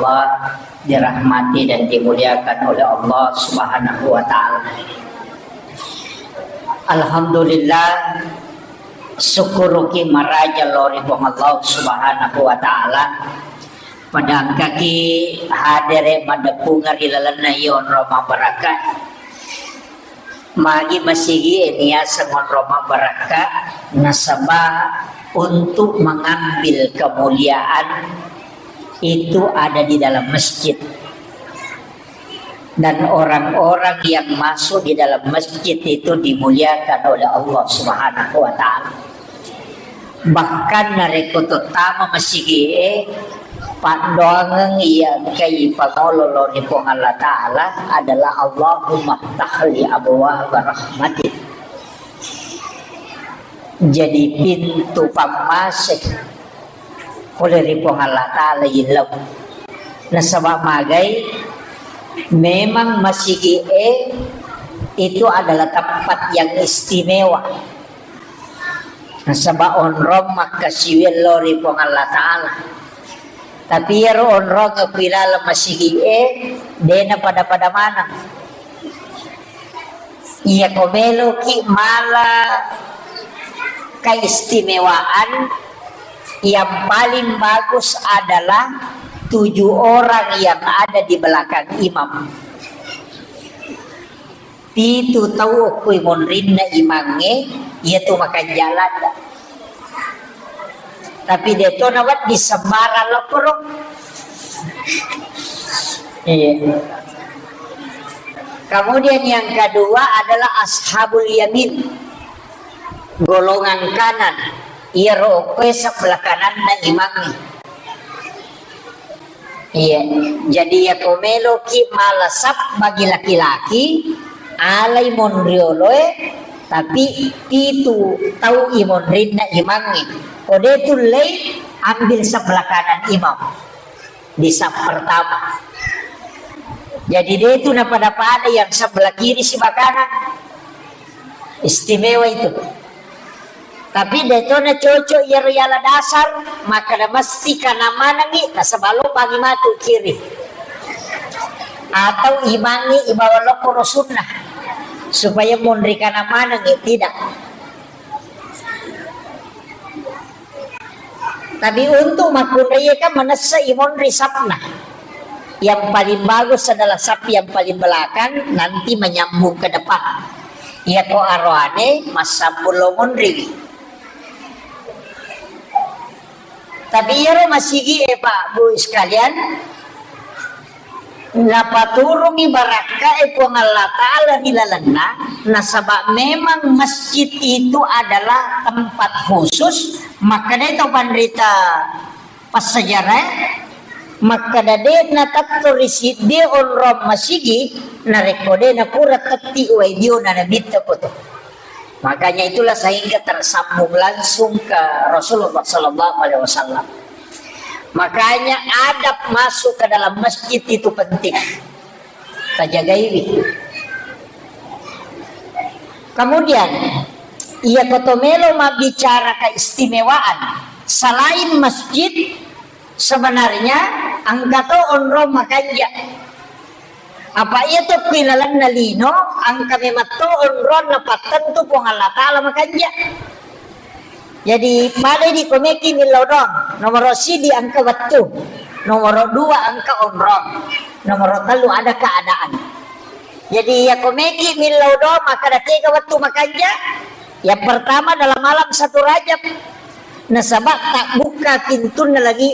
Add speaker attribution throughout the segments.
Speaker 1: Allah, dirahmati dan dimuliakan oleh Allah Subhanahu wa taala. Alhamdulillah, syukuruki maraja lori Allah Subhanahu wa taala. Padang kaki hadere madapungar ilalana yon Roma barakat. Magi masigi enia sangon Roma barakat nasabah untuk mengambil kemuliaan itu ada di dalam masjid. Dan orang-orang yang masuk di dalam masjid itu dimuliakan oleh Allah Subhanahu wa taala. Bahkan nareko utama masigi pandoangan yang kay pangololo ni po Allah Ta'ala adalah Allahumma tahli abwaab rahmatik. Jadi pintu pamasik oleh ni po Allah Ta'ala ilaw na sabab magay memang masigi itu adalah tempat yang istimewa na sabab onrom makasiwil lori po Allah Ta'ala. Tapi ya orang kilala masigi dena pada mana? Ia komelo ki mala keistimewaan yang paling bagus adalah 7 orang yang ada di belakang imam. Pitu tahu kui monrinna imangnya, ia tu makan jalan. Tapi dia tu nawat di sembarang loporok. Iya. Kemudian yang kedua adalah ashabul yamin, golongan kanan. Ia rokwe sebelah kanan na imamnya. Iya. Jadi ya komelo ki malasap bagi laki-laki alai monrioloe, tapi itu tahu imonrin na imamnya. Kode itu lay ambil sebelah kanan imam di saf pertama. Jadi dia itu pada yang sebelah kiri sebelah kanan. Istimewa itu. Tapi dia itu na cocok ya riala dasar, maka na mesti kana mana ni nasabalo bagi matu kiri. Atau imangi ibawalo koro sunnah supaya mundri kana mana ni tidak. Tapi untuk makunraya kan menesa imon risapna. Yang paling bagus adalah sapi yang paling belakang nanti menyambung ke depan. Ia ko arwane masabul monri. Tapi ia masigi Pak Bu sekalian. Napaturungi baraka puang Allah Ta'ala nilalana. Nasabak memang masjid itu adalah tempat khusus. Maka itu pandrita pas sejarah maka dade na taturisit dia onrom masigi na rekode na pura tati uaidio na nabita ko to. Makanya itulah sehingga tersambung langsung ke Rasulullah Sallallahu Alaihi Wasallam. Makanya adab masuk ke dalam masjid itu penting. Kita jaga ini. Kemudian ia kotomelo bicara keistimewaan selain masjid sebenarnya angkato onro makanya apa itu kilalan nalino angka memato onro napatan tu pong Allah Ta'ala makanya. Jadi pada di komeki milodong nomor si di angka waktu, nomor 2 angka onro, nomor 3 ada keadaan. Jadi ya komeki milodong maka ada 3 waktu makanya. Yang pertama dalam malam 1 Rajab. Nasabak tak buka pintunya lagi.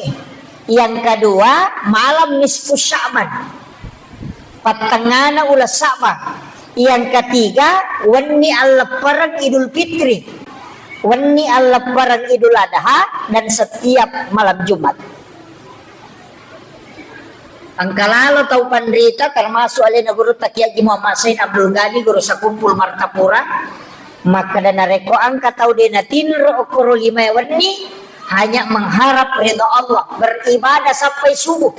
Speaker 1: Yang kedua malam nisfu Sya'ban. Patengana ulah Sya'ban. Yang ketiga wani al-lebaran Idul Fitri. Wani al-lebaran Idul Adha dan setiap malam Jumat. Angkalalo tahu pandrita termasuk alena guru Takiyaji Muhammad Sain Abdul Ghani guru sakumpul Martapura. Maka dana reko angka tahu dena tinro okoro 5 wani hanya mengharap ridha Allah beribadah sampai subuh.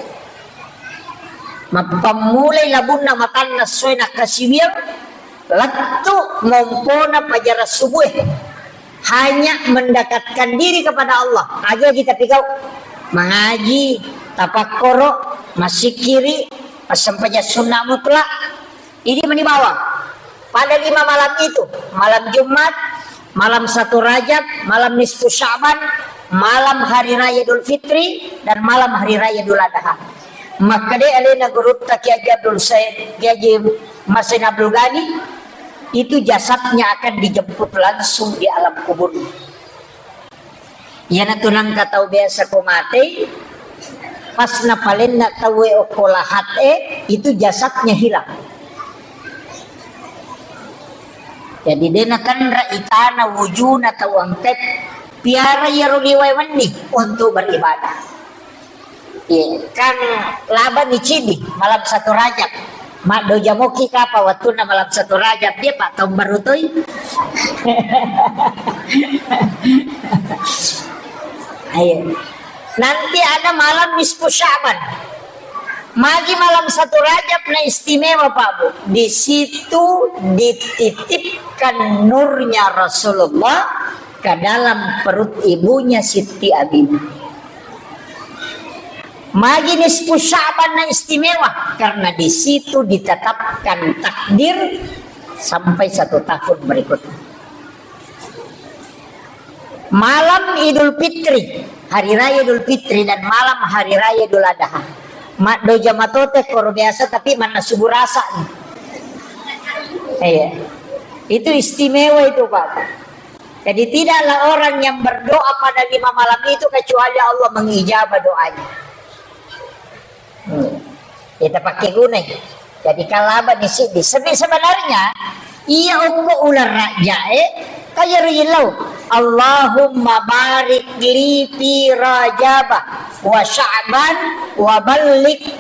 Speaker 1: Mapamulay labunna matanna soyna kasiwir latu ngompona pajara subuh hanya mendekatkan diri kepada Allah. Aja kita pikau mengaji tapakkoro masih kiri sampainya sunnah mutlak. Ini menibawa pada 5 malam itu, malam Jumat, malam 1 Rajab, malam nisfu Sya'ban, malam hari raya Idul Fitri, dan malam hari raya Idul Adha. Maka dia alena gurut Kiai Haji Abdul Said, Kiai Haji Masin Abdul Ghani, itu jasadnya akan dijemput langsung di alam kubur. Yana tunang katau biasa ko mati, pas napalin na tawe okolahat itu jasadnya hilang. Jadi dia kan raitana wujuna tawangtet piara ya ruliwaiwan nih untuk beribadah. Kan laban di Cidi malam 1 Rajab. Mak do jamoki kapa waktu na malam 1 Rajab dia Pak tahun baru tuh. Ayo. Nanti ada malam nisfu Sya'ban. Magi malam 1 Rajab na istimewa Pak Bu. Di situ dititipkan nurnya Rasulullah ke dalam perut ibunya Siti Aminah. Magi nisfu Sya'ban na istimewa karena di situ ditetapkan takdir sampai 1 tahun berikutnya. Malam Idul Fitri, hari raya Idul Fitri, dan malam hari raya Idul Adha. Mak do jamatote kor biasa tapi mana subur rasa. Itu istimewa itu Pak. Jadi tidaklah orang yang berdoa pada 5 malam itu kecuali Allah mengijabah doanya. Kita pakai guna. Jadi kalaba di sini sebenarnya iya uko ular raja kaya rilau Allahumma barik li fi Rajab wa Sya'ban wa balik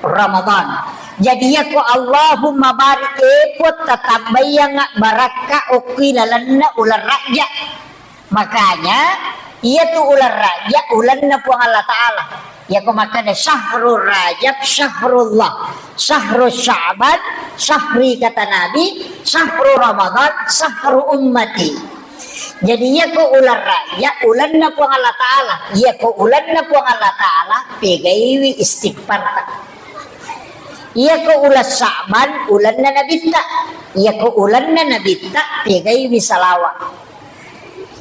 Speaker 1: Ramadan. Jadi ya ko Allahumma barik epot tatabayang baraka ukilalanna ular raja. Makanya iya tu ular raja ulanna po Allah Ta'ala. Ya ko makanya syahrul Rajab syahrullah, syahrul Sya'ban syahri kata Nabi, syahrul Ramadan syahrul ummati. Jadi ya ko ular raja ulan na po Allah Ta'ala, ya ko ulan na po Allah Ta'ala pegaiwi istighfar ta. Ya ko ulas Sya'ban ulan na nabita, ya ko ulan na nabita pegaiwi salawat.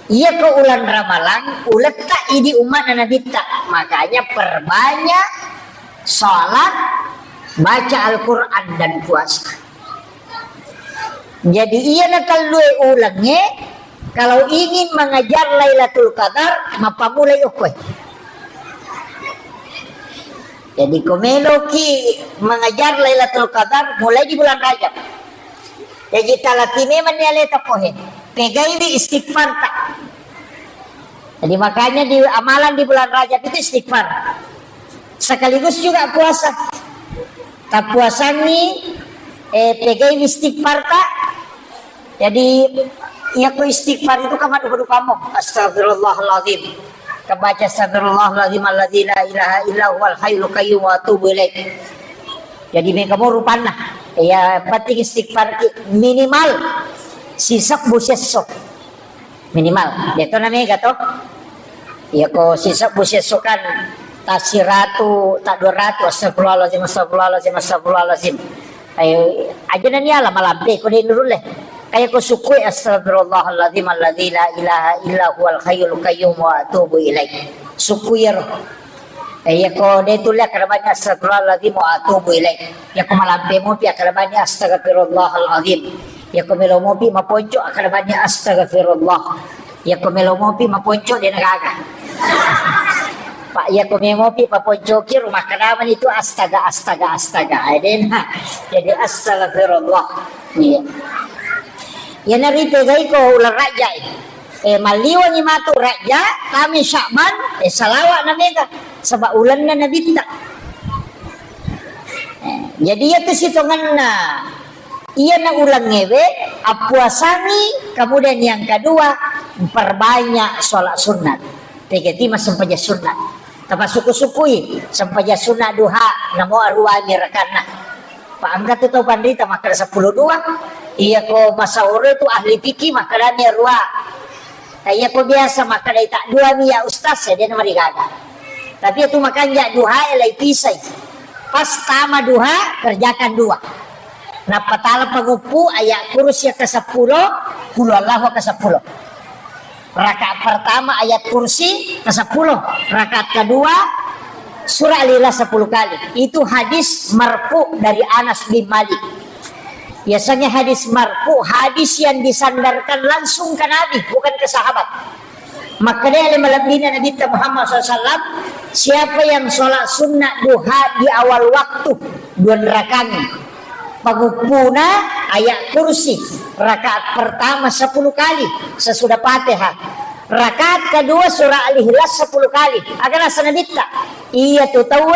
Speaker 1: Iya ke ulan Ramalan, ulat tak ini umat dan nabi tak. Makanya perbanyak sholat, baca Al-Quran dan puasa. Jadi iya nakal ulangnya, kalau ingin mengajar Lailatul Qadar, mapamulay ukoy. Jadi komeloki mengajar Lailatul Qadar mulai di bulan Rajab. Jadi talatime manialeta kohen. Pegai di istighfar tak. Jadi makanya di amalan di bulan Rajab itu istighfar. Sekaligus juga puasa. Tak puasa ni pegai istighfar tak. Jadi ya ku istighfar itu kamu dulu kamu. Astagfirullahaladzim. Kebaca astagfirullahaladzim alladzi la ilaha illa huwal hayyul qayyum wa atubu ilaih. Jadi kamu rupana. Ya penting istighfar minimal sisak busesok minimal itu namanya gato ya ko sisak busesok kan tasiratu tak 200 astagfirullahaladzim astagfirullahaladzim astagfirullahaladzim ayo aja nanya lah malampe ko din dulu leh kayak ko sukui astagfirullahaladzim alladzi la ilaha illa huwal hayyul qayyum wa atubu ilaih sukui ya ko de tulah karabanya astagfirullahaladzim wa atubu ilaih ya ko malampe mo pia karabanya astagfirullahaladzim ya komelo mopi maponco akarabannya astagfirullah ya komelo mopi maponco dia nagaga Pak ya komelo mopi maponco ki rumah karaman itu astaga adena jadi astagfirullah ya nari pegai ko ular raja maliwan ni matu raja kami Sya'ban salawat namanya sebab ulan na nabita jadi ya tesitongan na iya na ulang ngewe apuasani kemudian yang kedua perbanyak sholat sunat tegeti mas sampaja sunat tapa suku-sukui sampaja sunat duha namo arwani rekana Pak angkat itu pandita maka 10 dua iya ko masaure itu ahli fikih maka dani arwa iya ko biasa maka dai tak dua mi ya ustaz ya dia nama digaga tapi itu makanya duha elai pisai pas tama duha kerjakan dua. Nah patala pagupu ayat kursi ke-10, kul Allahu ke-10. Rakaat pertama ayat kursi ke-10, rakaat kedua surah Al-Ikhlas 10 kali. Itu hadis marfu dari Anas bin Malik. Biasanya hadis marfu, hadis yang disandarkan langsung ke Nabi, bukan ke sahabat. Maka dia melebihnya Nabi Muhammad SAW, siapa yang sholat sunnah duha di awal waktu 2 rakaat, pagupuna ayat kursi, rakaat pertama 10 kali sesudah Fatihah, rakaat kedua surah Al-Ikhlas 10 kali. Agar Nabi tak iya tu tahu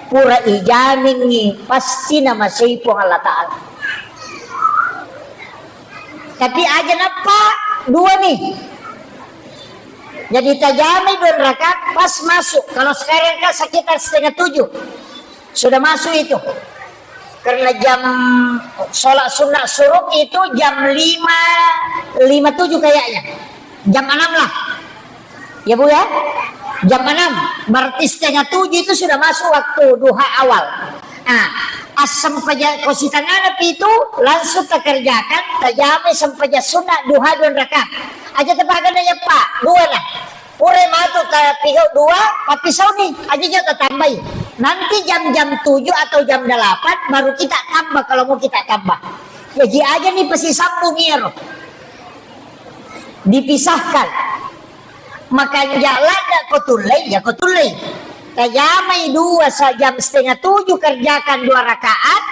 Speaker 1: pura ijamin ni pasti nama seipung Allah Ta'ala. Tapi aja apa dua nih. Jadi tajamai 2 rakaat pas masuk. Kalau sekarang kan sekitar 6:30 sudah masuk itu. Karena jam sholat sunnah suruk itu jam 5:57 kayaknya. Jam 6 lah. Ya Bu ya? Jam 6. Berarti 6:30 itu sudah masuk waktu duha awal. Nah, asam paja kositangan itu langsung terkerjakan tajamai sampaja sunnah duha 2 rakaat. Aja tepakan aja Pak, 2 lah. Ure matu tiga 2, tapi sauni aja kita tambahin. Nanti jam-jam 7 atau jam 8 baru kita tambah kalau mau kita tambah. Jadi aja nih pasti sambung ya. Dipisahkan. Makanya jalan kau tulai ya kau tulai. Tajamai 2 jam 6:30 kerjakan 2 rakaat.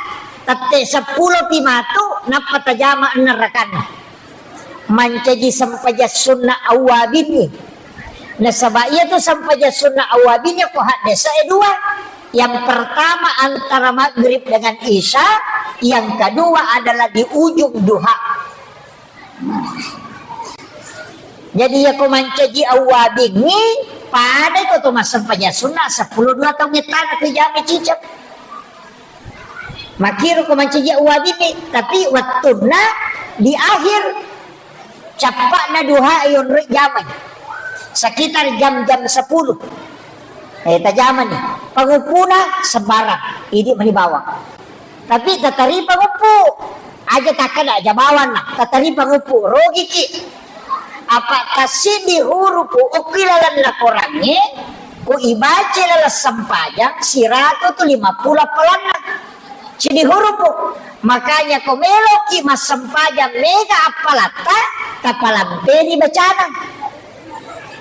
Speaker 1: Tete 10 pimatu napa tajama 6 rakaat. Mancaji sampaja sunnah awabin ni. Nah sabaya tu sampaja sunnah awabinnya ko hadesa 2. Yang pertama antara maghrib dengan isya, yang kedua adalah di ujung duha. Jadi ya ko mancaji awabin ni pada ko tu sampaja sunnah 10 2 tahun ngetan ke jami cicap. Makir ko mancaji awabin ni, tapi waktuna di akhir capak na duha ayon jaman sekitar jam-jam 10 tajaman nih pagupuna sebarang ini manibawa tapi tatari pagupu aja takkan aja bawan lah tatari pagupu rogi ki apa kasih di hurupu ukilalan la korangnya ku ibace lala sampajang siratu tu 50 pelana sidi hurupu makanya komeloki mas sampajang mega apalata tapalampeni bacana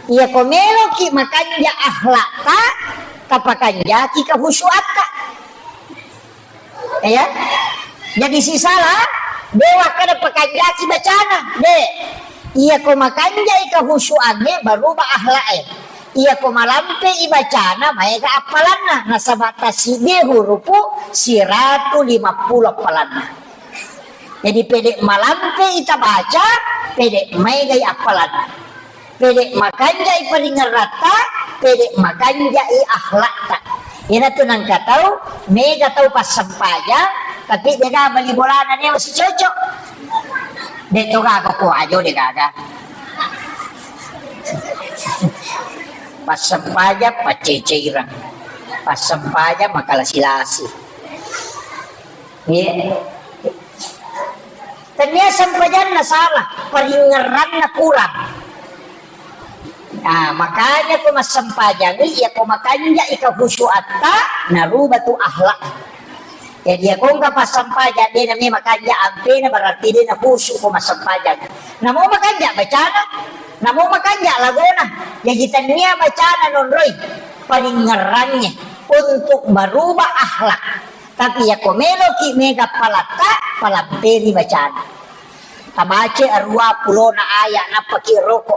Speaker 1: iya komeloki makanya ahlaka tapakanja ki kahusyuatta ya jadi si salah dewa kada pakanja ki bacana de iya ko makanja ikahusyuange baru ba ahlae iya ko malampe ibacana maega apalanna nasabata si de hurupu 150 apalanna. Jadi pedek malampe ita baca, pedek maigai apalanna. Pedek makanja iparingan rata, pedek makanja i akhlakta. Ina tu nang katau, mega tau pas sampaja, tapi dia bali bolanan niya masih cocok. Dito gaga ko ajo de gaga. Pas sampaja paceceirang. Pas sampaja makalasilasi. Yeah. Tanya sampajan na salah, paringeran na kurang. Nah, makanya kung masampajan, iya kung makanya ikahusyuatta, narubatu ahlak. Jadi kung kapasampajan, di namanya makanya ampe na berarti di na husyu kung masampajan. Namo makanya bacana, namo makanya lagona. Jadi tanya bacana nonroy, paringerannya untuk merubah ahlak. Tapi ya komelo ki mega palata palamperi bacaan. Tabace arwa pulo na aya na pakiroko.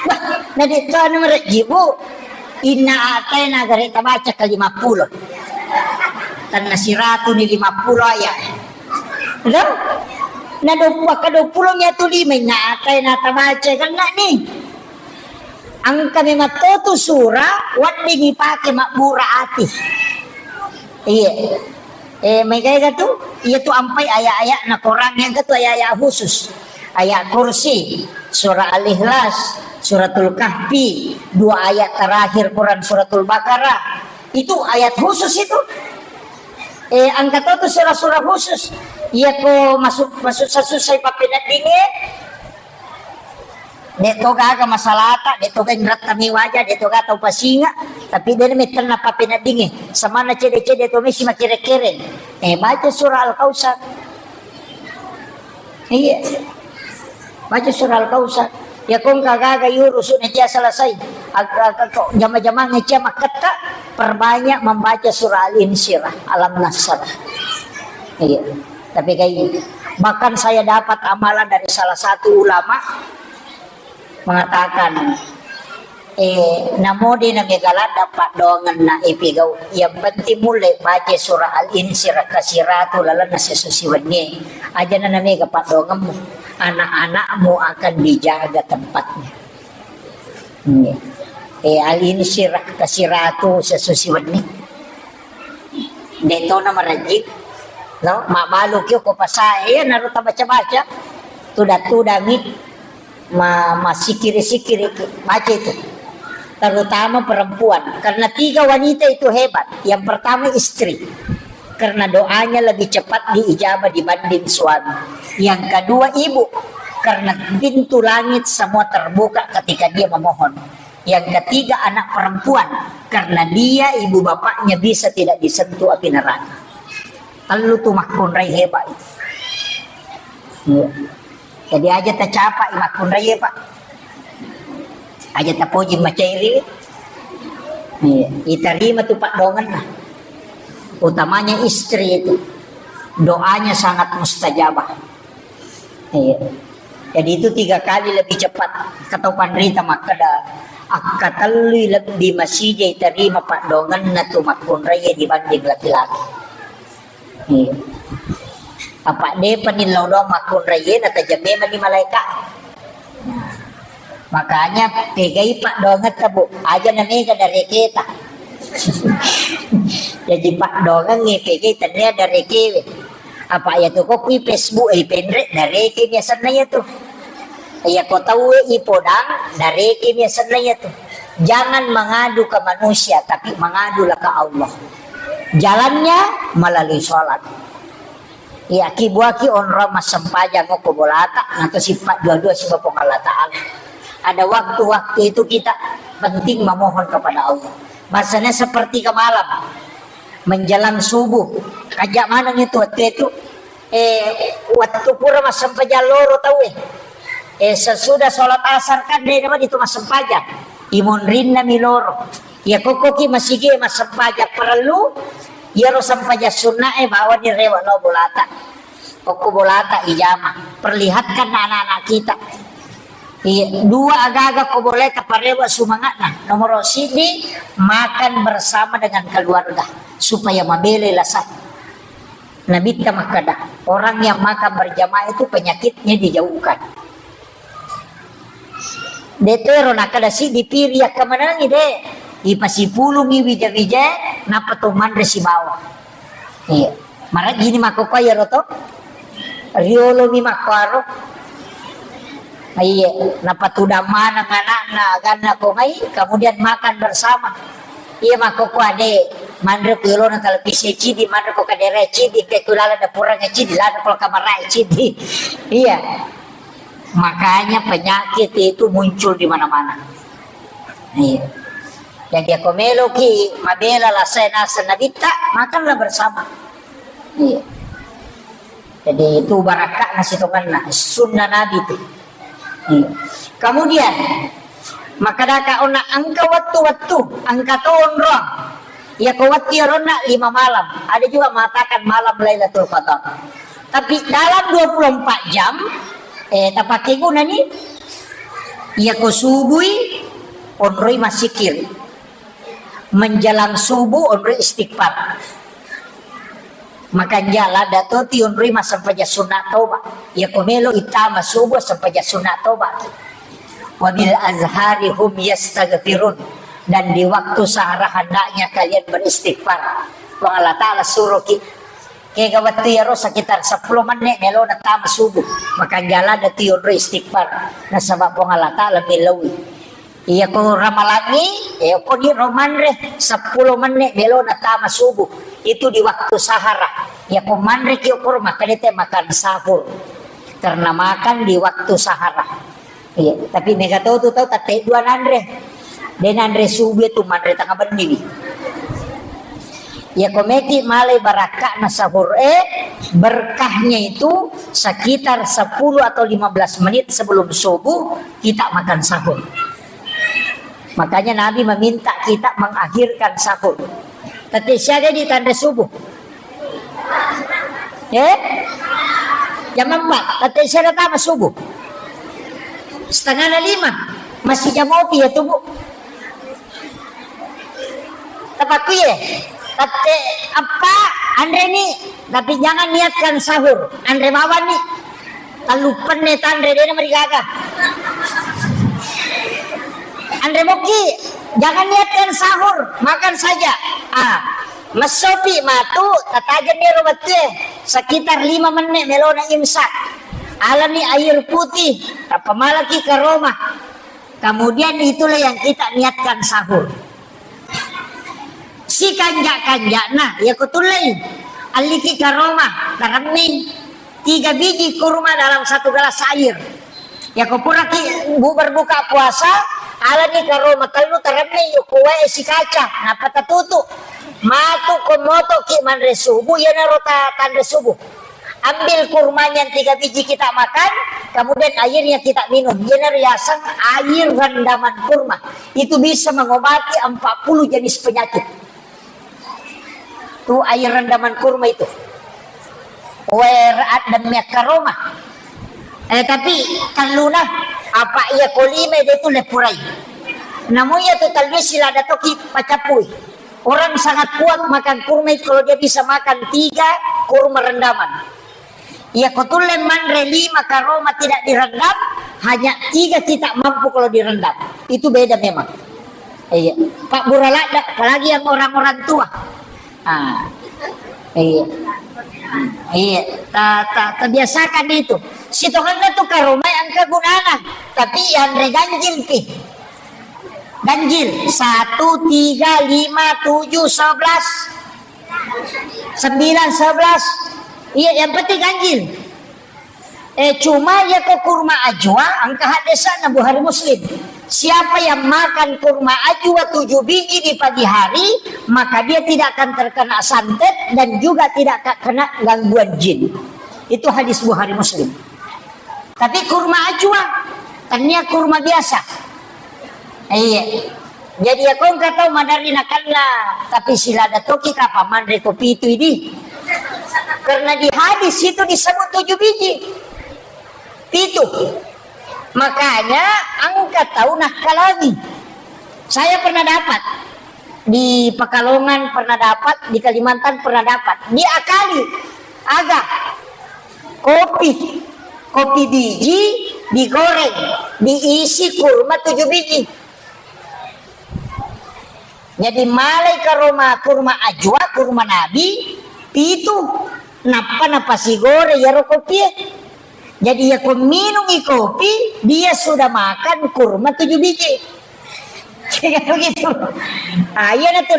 Speaker 1: Wah, na dito na marajibo. Ina atay na gari tabace ka 50. Tan nasiratu ni 50 aya. Ano? Na 20 niya tuli may na atay na tabace kan na ni. Ang kami matuto sura, wat digipake makmura ati. Iya. May kaya gato, iya to ampay aya-aya na korang yang gato aya-aya husus. ayat kursi, surah Al-Ikhlas, suratul Kahfi, 2 ayat terakhir Quran suratul Baqarah. Itu ayat khusus itu. Angkat itu surah-surah khusus. Iya ko masuk susah papinat dingin. Dito ga masalata, dito ga ngrat kami wajah, dito ga tau pasinga. Tapi dia meter na papinat dingin. Sama na cede-cede to misi makire-kire. Baca surah Al-Kautsar. Iya. Baca surah Al-Kautsar. Ya kung kagaga yurusun niya selesai. Jama-jama niya makata perbanyak membaca surah Al-Insyirah, Alam Nasrah. Iya. Tapi kayak bahkan saya dapat amalan dari salah satu ulama mengatakan namodi na megalada pak dongan na ipigaw yang penting mulai baca surah Al-Insyirah kasiratu lala na sesusiwan niya aja na namiga pak dongan mo anak-anakmu akan dijaga tempatnya. Al-Insyirah kasiratu sesusiwan niya dito na marajik no mabalok yo ko pasaya naruta baca-baca tuda-tudami masikiri-sikiri baca itu, terutama perempuan, karena 3 wanita itu hebat. Yang pertama istri, karena doanya lebih cepat diijabah dibanding suami. Yang kedua ibu, karena pintu langit semua terbuka ketika dia memohon. Yang ketiga anak perempuan, karena dia ibu bapaknya bisa tidak disentuh api neraka. Lalu tuh makunrai hebat itu. Ya. Jadi aja tercapai makun raya pak, aja terpuji macairi, diterima tuh pak dongan lah. Utamanya istri itu, doanya sangat mustajabah. Jadi itu 3 kali lebih cepat. Kata panrita maka dah akatali lebih masih terima pak dongan na tuh makun raya dibanding laki-laki. Apa dia penilau doang makun raya atau jambe mani malaikat. Makanya pegai pak dongan tabu aja namanya dari kita. Jadi pak dongan pegai tanya dari kita. Apa ya tuh kok Facebook penrek dari kita biasanya tuh. Ya kau tahu ipodang dari kita biasanya tuh. Jangan mengadu ke manusia tapi mengadulah ke Allah. Jalannya melalui sholat. Ya kibuaki onra masampaja ngo kubolata nanti sifat dua-dua si Bapa Allah Ta'ala. Ada waktu-waktu itu kita penting memohon kepada Allah. Masanya seperti ke malam menjelang subuh. Kajak mana itu waktu itu waktu pura masampaja loro tahu sesudah sholat asar kan dia dapat itu masampaja. Imun rinna miloro. Ya kokoki masige masampaja perlu. Yaro sampaja sunnah bawa di rewa no bolata. Koko bolata ijama. Perlihatkan anak-anak kita. 2 agak-agak ko boleta parewa sumangat na. Nomor sini makan bersama dengan keluarga supaya mabele lasat. Nabi kita makada. Orang yang makan berjamaah itu penyakitnya dijauhkan. Detero nakada si dipiri ya kemana nih deh. Ipasipulong ibija-bija na patuman resi bawah. Iya. Mara gini makoko ya roto. Riolo mi makwaro. Iya, na patudaman ng anak na agana ko ngay, kemudian makan bersama. Iya makoko ade mandre kulo na talpisi cidi mandre ko kadere cidi ke kulala da purangnya cidi lada ko kamarai cidi. Iya. Makanya penyakit itu muncul di mana-mana. Iya. Yang dia komelo ki mabela la sena senabita makanlah bersama. Iya. Jadi itu barakah nasi tokanna sunnah Nabi itu. Iya. Kemudian maka daka ona angka waktu angka tonro. Ya kawati rona 5 malam. Ada juga mengatakan malam Lailatul Qadar. Tapi dalam 24 jam tapake guna ni ya ko subui onroi masikir. Menjelang subuh onri istighfar. Makan jala dato ti onri masampaja sunat taubat. Ya komelo itama subuh sampaja sunat taubat. Wabil azhari hum yastaghfirun. Dan di waktu sahara hendaknya kalian beristighfar. Allah Ta'ala suruh Kaya gawat tiyaro sekitar 10 menit melo na tama subuh. Maka jalan na tiyodro istighfar. Nasaba po nga lata alam nilawi. Iya ko ramalangi, iya ko di romanre 10 menit melo na tama subuh. Itu di waktu sahara. Iya ko manre kiyo kurma kanite makan sahur. Karena makan di waktu sahara. Iya, tapi mega tahu tate dua nandre. Den andre subuh itu manre tengah berdiri. Ya kometi malai baraka na sahur berkahnya itu sekitar 10 atau 15 menit sebelum subuh kita makan sahur. Makanya Nabi meminta kita mengakhirkan sahur. Tapi siapa di tanda subuh? Jam 4. Tapi siapa tama subuh? 4:30. Masih jam ngopi ya tubuh. Tapakku ya. Tapi apa? Andre nih. Tapi jangan niatkan sahur. Andre bawa nih. Talupan nih Andre dia mereka. Andre Moki, jangan niatkan sahur, makan saja. Masopi matu, tatajan ni robatnya sekitar 5 menit melona imsak. Alami air putih, apa malaki ke Roma. Kemudian itulah yang kita niatkan sahur. Si kanjak nah, ya kutulay. Aliki ke Roma, taraming 3 biji kurma dalam 1 gelas air. Ya kupuraki berbuka puasa, alani ke Roma kalau taraming yukuwe si kaca, napa tatutu. Matu komoto ki manre subuh ya narota tanda subuh. Ambil kurmanya 3 biji kita makan, kemudian airnya kita minum. Yana riasan air rendaman kurma. Itu bisa mengobati 40 jenis penyakit. Tuh air rendaman kurma itu. Weraat dan karoma. Tapi kaluna apa ia kolime itu lepurai. Namun ya tu talbis sila datoki pacapui. Orang sangat kuat makan kurma itu kalau dia bisa makan 3 kurma rendaman. Ya kotulen manre 5 karoma tidak direndam, hanya 3 kita mampu kalau direndam. Itu beda memang. Iya. Pak Buralada, apalagi yang orang-orang tua. Iya. Iya. Terbiasakan itu. Sitokan tu karoma yang kegunaan, tapi yang reganjil pi. Ganjil 1, 3, 5, 7, 11 9, 11. Iya, yang penting ganjil. Cuma ya ke kurma ajwa angka hadesa na Bukhari Muslim. Siapa yang makan kurma ajwa 7 biji di pagi hari, maka dia tidak akan terkena santet dan juga tidak akan kena gangguan jin. Itu hadis Bukhari Muslim. Tapi kurma ajwa, tanya kurma biasa. Iya. Jadi aku nggak tahu mandarin akanlah, tapi sila datoki kapa mandre kopi itu ini. Karena di hadis itu disebut 7 biji. Itu. Makanya angkat tahu lagi. Saya pernah dapat di Pekalongan, pernah dapat di Kalimantan, pernah dapat. Diakali agak kopi biji digoreng, diisi kurma 7 biji. Jadi malai karoma kurma ajwa, kurma nabi, itu napa si gore ya kopi. Jadi ya kau minum kopi, dia sudah makan kurma 7 biji. Kayak begitu. Ayo nanti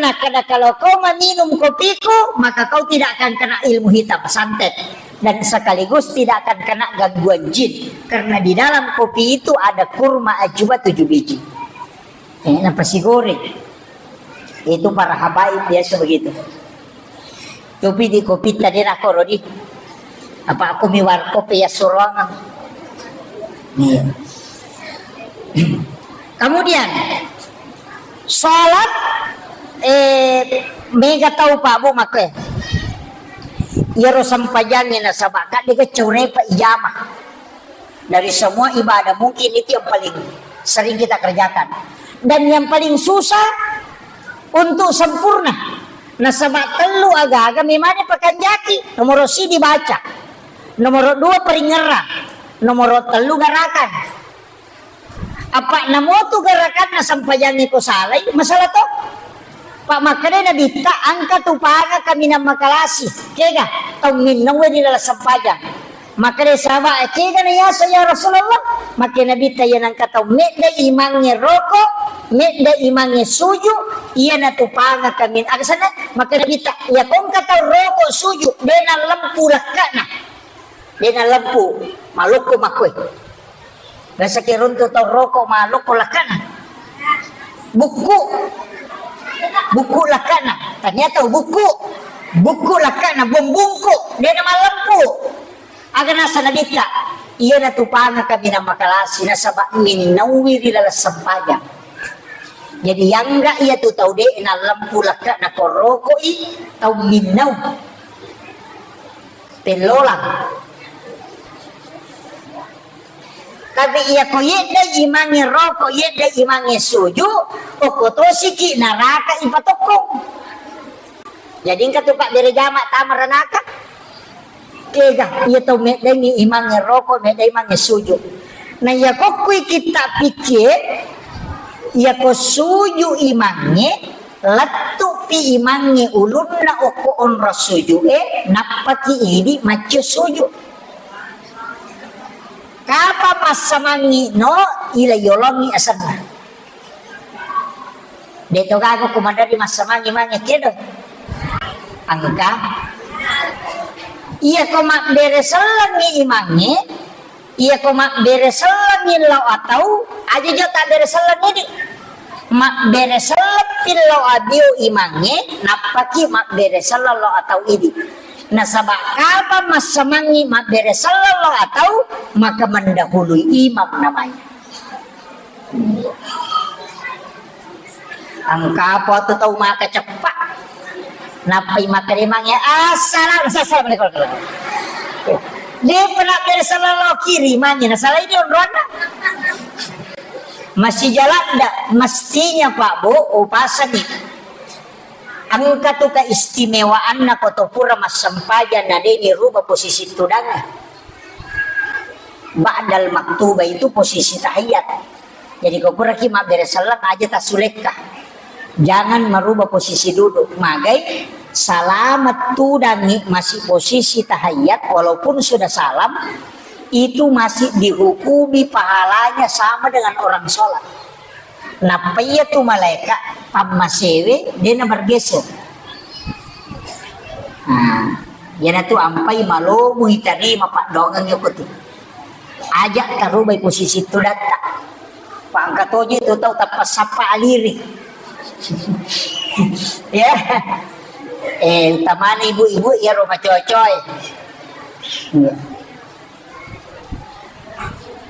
Speaker 1: kalau kau minum kopiku, maka kau tidak akan kena ilmu hitam santet dan sekaligus tidak akan kena gangguan jin, karena di dalam kopi itu ada kurma ajwa 7 biji. Napa si gore? Itu para habaib biasa begitu. Tapi di kopi tadi nak korodi. Apa aku miwar kopi ya surangan. Iya. Kemudian salat mega tahu Pak Bu make. Yaro sampajangin na sabaka diga core pa ijamah. Dari semua ibadah mungkin itu yang paling sering kita kerjakan. Dan yang paling susah untuk sempurna. Nah sebab telu agak-agak memangnya pekanjaki. Nomor si dibaca. Nomor 2 peringerang. Nomor 3 garakan. Apa namo tu garakan na sampayan ko salay masalah to? Pak makanya nabi tak angkat upanga kami na makalasi. Kaya tau minawe nila sampajan. Makanya sahabat kaya na yasa ya Rasulullah. Makanya nabi tayo nang kataw medda imangnya rokok, medda imangnya suju, iya na tupanga kami. Agasana makanya nabi tak ya kung kataw rokok suju, dena lampu lakana. Dena lampu maloko makoy. Nasa kirunto tau rokok maloko lakana. Buku lakana, ternyata buku lakana, bumbungku, dia nama lampu. Agar nasa nabita, iya natupanga kami na makalasi na sabak minawiri lala sampajan. Jadi yang enggak iya tu tahu deh na lampu lakana koroko tau minaw. Pelolang. Tapi iya ko yeda imangi roko yeda imangi suju o kotosi ki naraka ipatokong. Jadi engka tu pak bere jamak tamar naraka. Kega iya to meda ni imangi roko meda imangi suju. Nah ya ko kui kita pikir ya ko suju imangi latu pi imangi ulunna oko on rasuju napaki ini macu suju. Kapa masamangi no ila yolongi asana. Dito gago kumandari masamangi mangi kedo. Angka iya ko mak beresalangi imangi, iya ko mak beresalangi law atau aja jota beresalangi di. Mak beresalang pilau abiu imangi, napaki mak beresalang law atau ini. Nah sabak kapa masamangi mak beresalang law atau maka mendahului imam namanya. Angka apa tu tahu maka cepat. Napai maka remangnya assalamualaikum. Dia pernah bersalah lo kiri mana salah ini ronda. Masih jalan dak mestinya Pak Bu upasan nih. Angka tu keistimewaan na kotopura masampajan na ini rubah posisi tudangnya. Ba'dal maktubah itu posisi tahiyat. Jadi kau pergi mak beresalam aja tak sulekah. Jangan merubah posisi duduk. Magai salamat tudangi masih posisi tahiyat walaupun sudah salam itu masih dihukumi pahalanya sama dengan orang sholat. Napaya tu malaikat pamasewe dia na bergeser. Yana tu ampai malomu hitarima pak dongang yokotu. Ajak tarubai posisi tu data. Pak angkatonya itu tahu tapas sapa aliri. Ya. Taman ibu-ibu ya rumah coy-coy. Ya.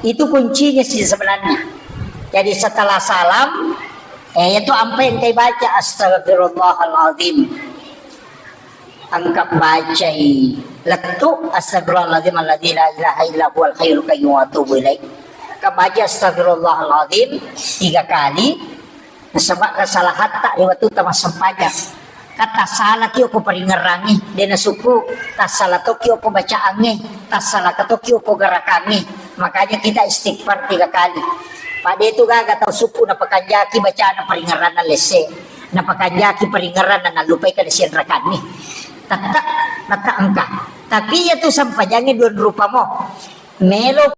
Speaker 1: Itu kuncinya sih sebenarnya. Jadi setelah salam, itu apa yang kita baca astagfirullahaladzim. Angkat baca letuk astagfirullahaladzim alladzi la ilaha illa huwal hayyul qayyum wa atubu ilaih. Kabaca astagfirullahaladzim 3 kali. Sebab kesalahan tak waktu tamas sampajan. Kata salah kyo ko paringerangi dena suku tas salah to kyo ko bacaange tas salah to kyo ko garakange. Makanya kita istighfar 3 kali. Pada itu gaga tau suku na pakanjaki bacaan na paringaran na lese na pakanjaki paringaran na nalupay ka lesen rakani tata angka tapi itu sampajangin dua rupa mo melo